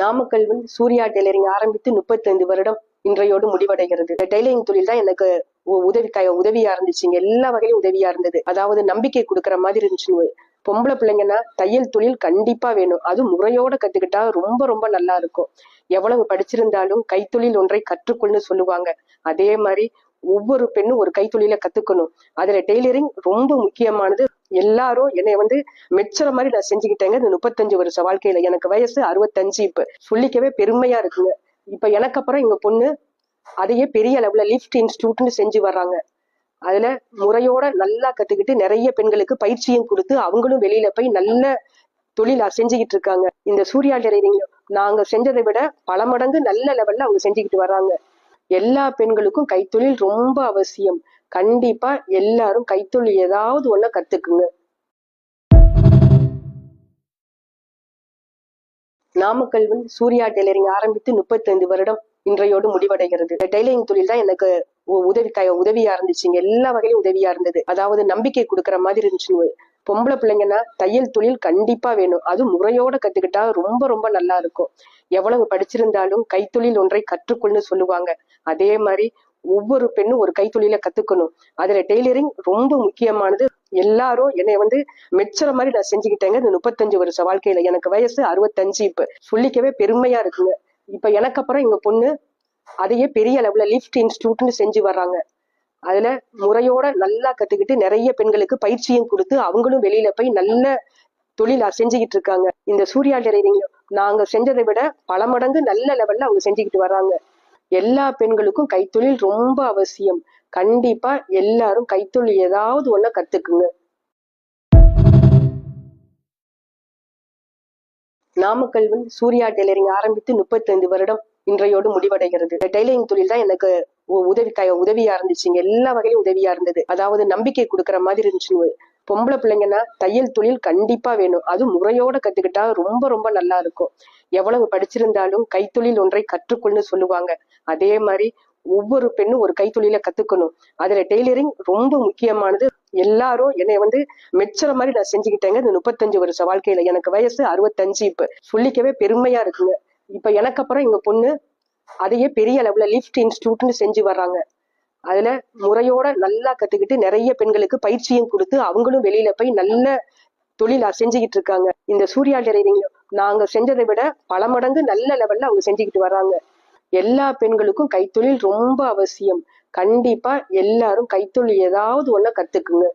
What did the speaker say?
Namakkal Surya tailoring ஆரம்பித்து 35 வருடம் இன்றையோடு முடிவடைகிறது. டெய்லரிங் தொழில் தான் எனக்கு உதவியா இருந்துச்சுங்க. எல்லா வகையிலும் உதவியா இருந்தது. அதாவது நம்பிக்கை கொடுக்கற மாதிரி இருந்துச்சு. பொம்பளை பிள்ளைங்கன்னா தையல் தொழில் கண்டிப்பா வேணும். அது முறையோட கத்துக்கிட்டா ரொம்ப ரொம்ப நல்லா இருக்கும். எவ்வளவு படிச்சிருந்தாலும் கைத்தொழில் ஒன்றை கற்றுக்கொள்னு சொல்லுவாங்க. அதே மாதிரி ஒவ்வொரு பெண்ணும் ஒரு கைத்தொழில கத்துக்கணும். அதுல டெய்லரிங் ரொம்ப முக்கியமானது. எல்லாரும் என்னை மெச்சுற மாதிரி நான் செஞ்சுக்கிட்டேங்க. இந்த 35 வருஷ வாழ்க்கையில எனக்கு வயசு 65. இப்ப சொல்லிக்கவே பெருமையா இருக்குங்க. இப்ப எனக்கு அப்புறம் எங்க பொண்ணு அதையே பெரிய அளவுல லிஃப்ட் இன்ஸ்டிடியூட்னு செஞ்சு வர்றாங்க. அதுல முறையோட நல்லா கத்துக்கிட்டு நிறைய பெண்களுக்கு பயிற்சியும் கொடுத்து அவங்களும் வெளியில போய் நல்ல தொழிலா செஞ்சுக்கிட்டு இருக்காங்க. இந்த சூர்யா டெய்லரிங் நாங்க செஞ்சதை விட பல மடங்கு நல்ல லெவல்ல அவங்க செஞ்சுக்கிட்டு வர்றாங்க. எல்லா பெண்களுக்கும் கைத்தொழில் ரொம்ப அவசியம். கண்டிப்பா எல்லாரும் கைத்தொழில் ஏதாவது ஒண்ண கத்துக்குங்க. நாமக்கல் சூர்யா டெய்லரிங் ஆரம்பித்து 35 வருடம் இன்றையோடு முடிவடைகிறது. டெய்லரிங் தொழில் தான் எனக்கு உதவியா இருந்துச்சுங்க. எல்லா வகையிலும் உதவியா இருந்தது. அதாவது நம்பிக்கை கொடுக்கற மாதிரி இருந்துச்சு. பொம்பளை பிள்ளைங்கன்னா தையல் தொழில் கண்டிப்பா வேணும். அது முறையோட கத்துக்கிட்டா ரொம்ப ரொம்ப நல்லா இருக்கும். எவ்வளவு படிச்சிருந்தாலும் கைத்தொழில் ஒன்றை கற்றுக்கொள்னு சொல்லுவாங்க. அதே மாதிரி ஒவ்வொரு பெண்ணும் ஒரு கைத்தொழில கத்துக்கணும். அதுல டெய்லரிங் ரொம்ப முக்கியமானது. எல்லாரும் என்னை மெச்சுற மாதிரி நான் செஞ்சுக்கிட்டேங்க. இந்த 35 வருஷ வாழ்க்கையில எனக்கு வயசு 65. இப்ப சொல்லிக்கவே பெருமையா இருக்குங்க. இப்ப எனக்கு அப்புறம் எங்க பொண்ணு அதையே பெரிய அளவுல லிஃப்ட் இன்ஸ்டிடியூட்னு செஞ்சு வர்றாங்க. அதுல முறையோட நல்லா கத்துக்கிட்டு நிறைய பெண்களுக்கு பயிற்சியும் கொடுத்து அவங்களும் வெளியில போய் நல்ல தொழிலா செஞ்சுக்கிட்டு இருக்காங்க. இந்த சூர்யா டெய்லரிங் நாங்க செஞ்சதை விட பல மடங்கு நல்ல லெவல்ல அவங்க செஞ்சுக்கிட்டு வர்றாங்க. எல்லா பெண்களுக்கும் கைத்தொழில் ரொம்ப அவசியம். கண்டிப்பா எல்லாரும் கைத்தொழில் ஏதாவது ஒண்ண கத்துக்குங்க. நாமக்கல் சூர்யா டெய்லரிங் ஆரம்பித்து 35 வருடம் இன்றையோடு முடிவடைகிறது. டெய்லரிங் தொழில் தான் எனக்கு உதவியா இருந்துச்சுங்க. எல்லா வகையிலும் உதவியா இருந்தது. அதாவது நம்பிக்கை கொடுக்கற மாதிரி இருந்துச்சு. பொம்பளை பிள்ளைங்கன்னா தையல் தொழில் கண்டிப்பா வேணும். அது முறையோட கத்துக்கிட்டா ரொம்ப ரொம்ப நல்லா இருக்கும். எவ்வளவு படிச்சிருந்தாலும் கைத்தொழில் ஒன்றை கற்றுக்கொள்னு சொல்லுவாங்க. அதே மாதிரி ஒவ்வொரு பெண்ணும் ஒரு கைத்தொழில கத்துக்கணும். அதுல டெய்லரிங் ரொம்ப முக்கியமானது. எல்லாரும் என்னை மெச்சுற மாதிரி நான் செஞ்சுக்கிட்டேங்க. இந்த 35 வருஷ வாழ்க்கையில எனக்கு வயசு 65. இப்ப சொல்லிக்கவே பெருமையா இருக்குங்க. இப்ப எனக்கு அப்புறம் எங்க பொண்ணு அதையே பெரிய அளவுல லிஃப்ட் இன்ஸ்டிடியூட்னு செஞ்சு வர்றாங்க. அதுல முறையோட நல்லா கத்துக்கிட்டு நிறைய பெண்களுக்கு பயிற்சியும் கொடுத்து அவங்களும் வெளியில போய் நல்ல தொழிலா செஞ்சுக்கிட்டு இருக்காங்க. இந்த சூர்யா டெய்லரிங் நாங்க செஞ்சதை விட பல மடங்கு நல்ல லெவல்ல அவங்க செஞ்சுக்கிட்டு வர்றாங்க. எல்லா பெண்களுக்கும் கைத்தொழில் ரொம்ப அவசியம். கண்டிப்பா எல்லாரும் கைத்தொழில் ஏதாவது ஒண்ண கத்துக்குங்க.